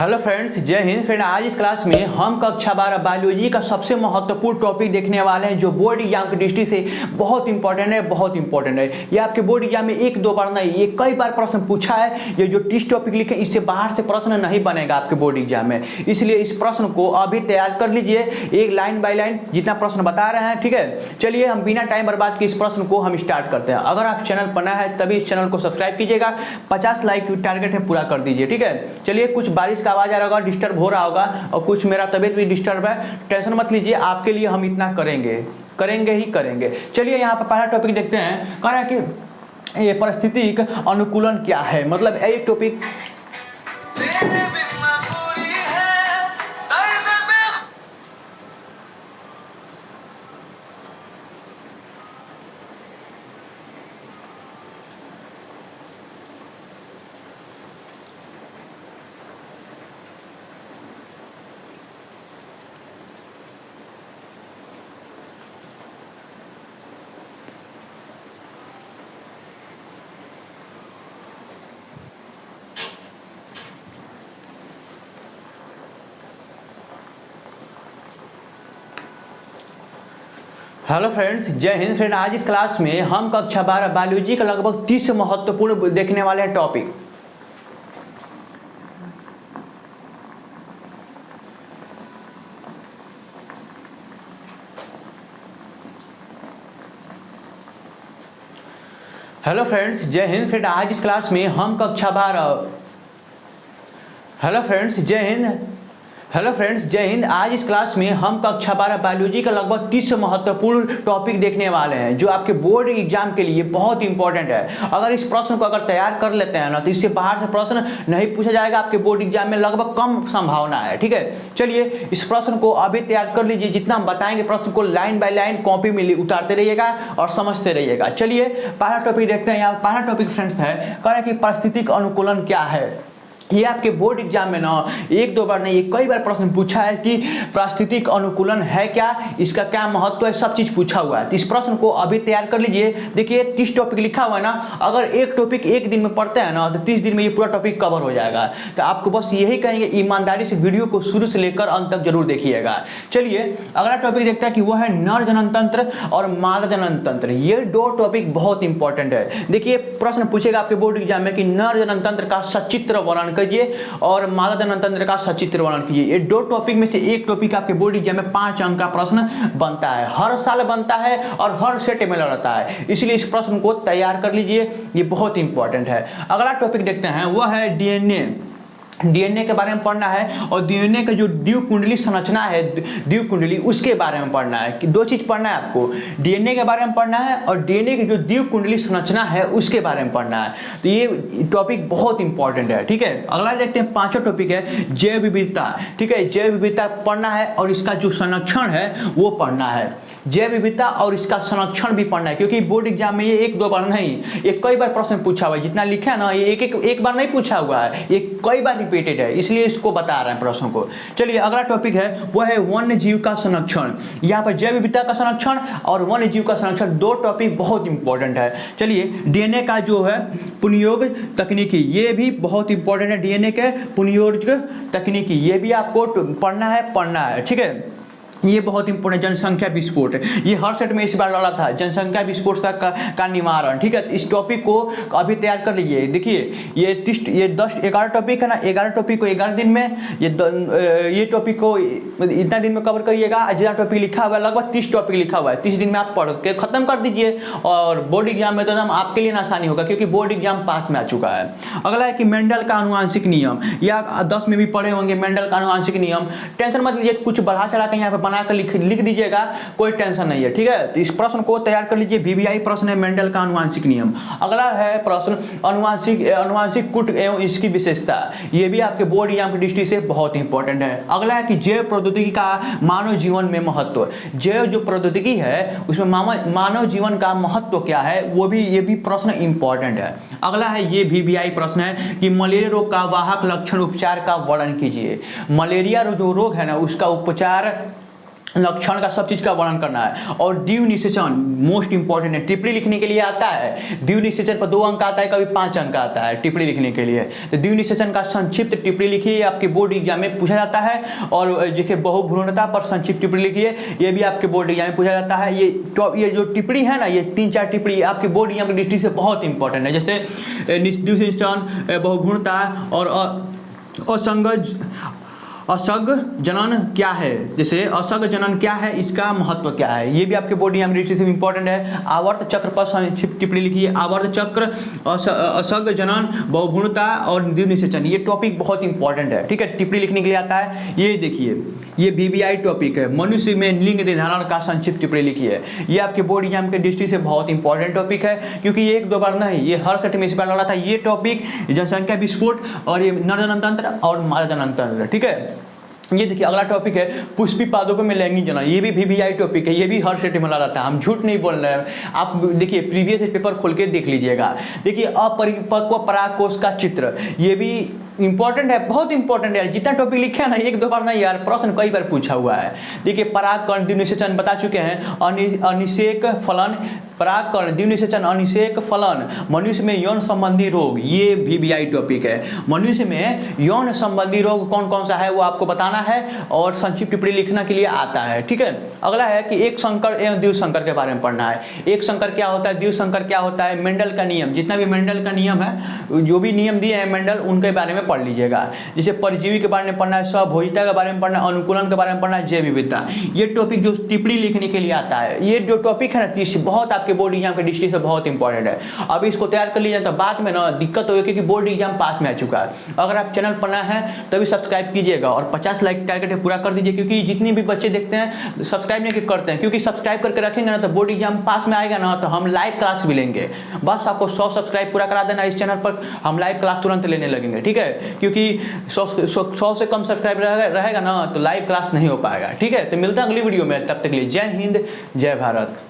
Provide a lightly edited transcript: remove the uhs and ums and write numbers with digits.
Hello friends, जय Hind. Friend, आज इस क्लास में हम कक्षा 12 बायोलॉजी का सबसे महत्वपूर्ण टॉपिक देखने वाले हैं जो बोर्ड एग्जाम की दृष्टि से बहुत इंपॉर्टेंट है। बहुत इंपॉर्टेंट है ये आपके बोर्ड एग्जाम में एक दो बार नहीं, ये कई बार प्रश्न पूछा है। ये जो टिस्ट टॉपिक लिखे इससे बाहर से प्रश्न नहीं बनेगा आपके बोर्ड एग्जाम में, इसलिए इस प्रश्न को अभी तैयार कर लीजिए, एक लाइन बाय लाइन जितना प्रश्न बता रहे हैं। ठीक है, चलिए हम बिना टाइम बर्बाद के इस प्रश्न को हम स्टार्ट करते हैं। अगर आप चैनल पर नया है तभी इस चैनल को सब्सक्राइब कीजिएगा। 50 लाइक टारगेट है, पूरा कर दीजिए। ठीक है, चलिए कुछ बारिश का आवाज आ रहा होगा, डिस्टर्ब हो रहा होगा, और कुछ मेरा तबीयत भी डिस्टर्ब है। टेंशन मत लीजिए, आपके लिए हम इतना करेंगे ही करेंगे। चलिए यहाँ पर पहला टॉपिक देखते हैं। कह रहा है कि ये पारिस्थितिक अनुकूलन क्या है, मतलब एक टॉपिक हेलो फ्रेंड्स, जय हिंद। फ्रेंड, आज इस क्लास में हम कक्षा 12 बायोलॉजी का लगभग 30 महत्वपूर्ण देखने वाले हैं टॉपिक। हेलो फ्रेंड्स, जय हिंद। फ्रेंड, आज इस क्लास में हम कक्षा 12 हेलो फ्रेंड्स, जय हिंद। हेलो फ्रेंड्स, जय हिंद। आज इस क्लास में हम कक्षा 12 बायोलॉजी का लगभग 30 महत्वपूर्ण टॉपिक देखने वाले हैं जो आपके बोर्ड एग्जाम के लिए बहुत इंपॉर्टेंट है। अगर इस प्रश्न को अगर तैयार कर लेते हैं ना तो इससे बाहर से प्रश्न नहीं पूछा जाएगा आपके बोर्ड एग्जाम में, लगभग कम संभावना है। ठीक है, चलिए इस प्रश्न को अभी तैयार कर लीजिए। जितना हम बताएंगे प्रश्न को लाइन बाय लाइन कॉपी में उतारते रहिएगा और समझते रहिएगा। चलिए पहला टॉपिक देखते हैं। यहाँ पहला टॉपिक फ्रेंड्स है, कह रहे हैं कि पारिस्थितिक अनुकूलन क्या है। ये आपके बोर्ड एग्जाम में ना एक दो बार नहीं, ये कई बार प्रश्न पूछा है कि पारिस्थितिक अनुकूलन है क्या, इसका क्या महत्व है, सब चीज पूछा हुआ है। तो इस प्रश्न को अभी तैयार कर लीजिए। देखिए 30 टॉपिक लिखा हुआ है ना, अगर एक टॉपिक एक दिन में पढ़ते हैं ना तो 30 दिन में ये पूरा टॉपिक कवर हो जाएगा। तो आपको बस यही कहेंगे, ईमानदारी से वीडियो को शुरू से लेकर अंत तक जरूर देखिएगा। चलिए अगला टॉपिक देखते हैं कि वह है नर जनन तंत्र और मादा जनन तंत्र। ये दो टॉपिक बहुत इंपॉर्टेंट है। देखिए प्रश्न पूछेगा आपके बोर्ड एग्जाम में कि नर जनन तंत्र का सचित्र वर्णन कीजिए और मादा जनन तंत्र का सचित्र वर्णन कीजिए। ये दो टॉपिक में से एक टॉपिक आपके बोर्ड एग्जाम में 5 अंक का प्रश्न बनता है, हर साल बनता है और हर सेट में लड़ता है, इसलिए इस प्रश्न को तैयार कर लीजिए, ये बहुत इंपॉर्टेंट है। अगला टॉपिक देखते हैं, वह है डीएनए। डीएनए के बारे में पढ़ना है और डीएनए का जो द्वितीय कुंडली संरचना है, द्वितीय कुंडली, उसके बारे में पढ़ना है। कि दो चीज पढ़ना है आपको, डीएनए के बारे में पढ़ना है और डीएनए की जो द्वितीय कुंडली संरचना है उसके बारे में पढ़ना है। तो ये टॉपिक बहुत इंपॉर्टेंट है। ठीक है, अगला देखते हैं, पांचवा टॉपिक है जैव विविधता। ठीक है, जैव विविधता पढ़ना है और इसका जो संरक्षण है वो पढ़ना है। जैव विविधता और इसका संरक्षण भी पढ़ना है, क्योंकि बोर्ड एग्जाम में ये एक दो बार नहीं, ये कई बार प्रश्न पूछा हुआ है। जितना लिखा है ना, ये एक बार नहीं पूछा हुआ है, ये कई बार रिपीटेड है, इसलिए इसको बता रहे हैं प्रश्न को। चलिए अगला टॉपिक है, वह है वन्य जीव का संरक्षण। यहाँ पर जैव विविधता का संरक्षण और वन्य जीव का संरक्षण, दो टॉपिक बहुत इंपॉर्टेंट है। चलिए डीएनए का जो है पुनर्योग तकनीकी, ये भी बहुत इंपॉर्टेंट है। डीएनए के पुनर्योग तकनीकी, ये भी आपको पढ़ना है। ठीक है, ये बहुत इंपॉर्टेंट। जनसंख्या विस्फोट, ये हर सेट में इस बार लड़ा था, जनसंख्या विस्फोट का निवारण। ठीक है, इस टॉपिक को अभी तैयार कर लीजिए। देखिए ये 11 टॉपिक है ना, 11 टॉपिक को 11 दिन में, ये टॉपिक को इतना दिन में कवर करिएगा। जितना टॉपिक लिखा हुआ है लगभग 30 टॉपिक लिखा हुआ है, 30 दिन में आप पढ़ के खत्म कर दीजिए और बोर्ड एग्जाम में तो एकदम आपके लिए आसानी होगा, क्योंकि बोर्ड एग्जाम पास में आ चुका है। अगला है कि मेंडल का आनुवांशिक नियम, या 10 में भी पढ़े होंगे मेंडल का आनुवांशिक नियम। टेंशन मत लीजिए, कुछ बढ़ा चढ़ा के यहाँ पे बनाकर लिख दीजिएगा, कोई टेंशन नहीं है। ठीक है, तो इस प्रश्न को तैयार कर लीजिए। वीवीआई प्रश्न है मेंडल का आनुवांशिक नियम। अगला है प्रश्न अनुवांशिक कूट एवं इसकी विशेषता, ये भी आपके बोर्ड एग्जाम की दृष्टि से बहुत इंपॉर्टेंट है। अगला है कि जैव प्रौद्योगिकी का मानव जीवन में महत्व। जैव जो प्रौद्योगिकी है उसमें मानव जीवन का महत्व क्या है, ये भी प्रश्न इंपॉर्टेंट है। अगला है ये वीवीआई प्रश्न है कि मलेरिया रोग का वाहक लक्षण उपचार का वर्णन कीजिए। मलेरिया जो रोग है ना उसका उपचार लक्षण का सब चीज का वर्णन करना है। और द्विव निषेचन मोस्ट इंपॉर्टेंट है, टिप्पणी लिखने के लिए आता है। द्विव निषेचन पर 2 अंक आता है, कभी 5 अंक आता है टिप्पणी लिखने के लिए। तो द्विव निषेचन का संक्षिप्त टिप्पणी लिखिए, आपके बोर्ड एग्जाम में पूछा जाता है। और देखिए बहुभ्रूणता पर संक्षिप्त टिप्पणी लिखिए, ये भी आपके बोर्ड एग्जाम में पूछा जाता है। ये जो टिप्पणी है ना, ये 3-4 टिप्पणी आपके बोर्ड एग्जाम की दृष्टि से बहुत इंपॉर्टेंट है। जैसे द्विव निषेचन, बहुभ्रूणता और असंग जनन क्या है, जैसे असंग जनन क्या है, इसका महत्व क्या है, ये भी आपके बोर्ड एग्जाम से इंपॉर्टेंट है। आवर्त चक्र पर संक्षिप्त टिप्पणी लिखिए, आवर्त चक्र, असंग जनन, बहुभ्रूणता और द्विव निषेचन, ये टॉपिक बहुत इंपॉर्टेंट है। ठीक है, टिप्पणी लिखने के लिए आता है। ये देखिए, ये VBI टॉपिक है, मनुष्य में लिंग निर्धारण का संक्षिप्त टिप्पणी लिखिए। ये आपके बोर्ड एग्जाम के दृष्टि से बहुत इंपॉर्टेंट टॉपिक है, क्योंकि ये 1-2 बार नहीं, ये हर सेट में इस बार लगा था। ये टॉपिक जनसंख्या विस्फोट और ये नर जननतंत्र और मादा जननतंत्र। ठीक है, ये देखिए अगला टॉपिक है पुष्पी पादपों में लैंगिक जनन, ये भी VBI टॉपिक है, ये भी हर सेट में लगा था। हम झूठ नहीं बोल रहे हैं, आप देखिए प्रीवियस पेपर खोल के देख लीजिएगा। देखिए अपरिपक्व परागकोश का चित्र, ये भी इंपॉर्टेंट है, बहुत इंपॉर्टेंट है। जितना टॉपिक लिखे है ना, 1-2 बार नहीं यार, प्रश्न कई बार पूछा हुआ है। देखिए परागकण द्विव निषेचन बता चुके हैं, अनिषेक फलन, परागकण द्विव निषेचन, अनिषेक फलन, मनुष्य में यौन संबंधी रोग, ये VBI टॉपिक है। मनुष्य में यौन संबंधी रोग कौन कौन सा है वो आपको बताना है और संक्षिप्त टिप्पणी लिखना के लिए आता है। ठीक है, अगला है कि एक संकर एवं द्विव संकर के बारे में पढ़ना है। एक संकर क्या होता है, द्विव संकर क्या होता है, मेंडल का नियम, जितना भी मेंडल का नियम है, जो भी नियम दिए हैं मेंडल, उनके बारे में पढ़ लीजिएगा। जैसे परजीवी के बारे में पढ़ना है, स्वभोजिता के बारे में पढ़ना है, अनुकूलन के बारे में पढ़ना है, जैव विविधता। ये टॉपिक जो टिप्पणी लिखने के लिए आता है, ये जो टॉपिक है ना, बहुत आपके बोर्ड एग्जाम के दृष्टि से बहुत इंपॉर्टेंट है। अब इसको तैयार कर लीजिए, तो बाद में ना दिक्कत होगी, क्योंकि बोर्ड एग्जाम पास में आ चुका है। अगर आप चैनल पर नए हैं तभी सब्सक्राइब कीजिएगा और 50 लाइक टारगेट पूरा कर दीजिए, क्योंकि जितने भी बच्चे देखते हैं सब्सक्राइब नहीं करते हैं, क्योंकि सब्सक्राइब करके रखेंगे ना तो बोर्ड एग्जाम पास में आएगा ना, तो हम लाइव क्लास भी लेंगे। बस आपको 100 सब्सक्राइब पूरा करा देना इस चैनल पर, हम लाइव क्लास तुरंत लेने लगेंगे। ठीक है, क्योंकि 100 से कम सब्सक्राइब रहेगा ना तो लाइव क्लास नहीं हो पाएगा। ठीक है, तो मिलता है अगली वीडियो में, तब तक के लिए जय हिंद, जय भारत।